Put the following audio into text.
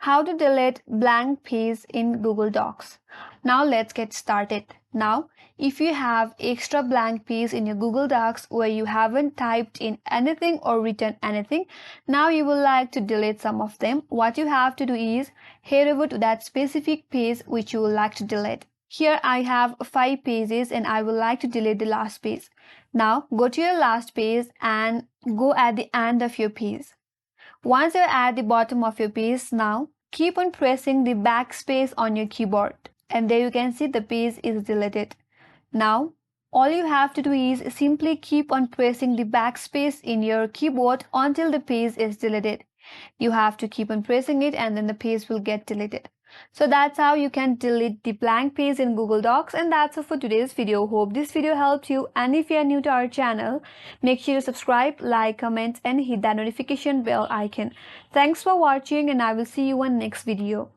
How to delete blank page in Google Docs. Now let's get started. Now, if you have extra blank page in your Google Docs where you haven't typed in anything or written anything, now you would like to delete some of them. What you have to do is head over to that specific page which you would like to delete. Here I have 5 pages and I would like to delete the last page. Now go to your last page and go at the end of your page. Once you're at the bottom of your page, now keep on pressing the backspace on your keyboard and there you can see the page is deleted. Now all you have to do is simply keep on pressing the backspace in your keyboard until the page is deleted. You have to keep on pressing it and then the page will get deleted. So that's how you can delete the blank page in Google Docs, and that's all for today's video. Hope this video helped you, and if you are new to our channel, make sure to subscribe, like, comment and hit that notification bell icon. Thanks for watching and I will see you on next video.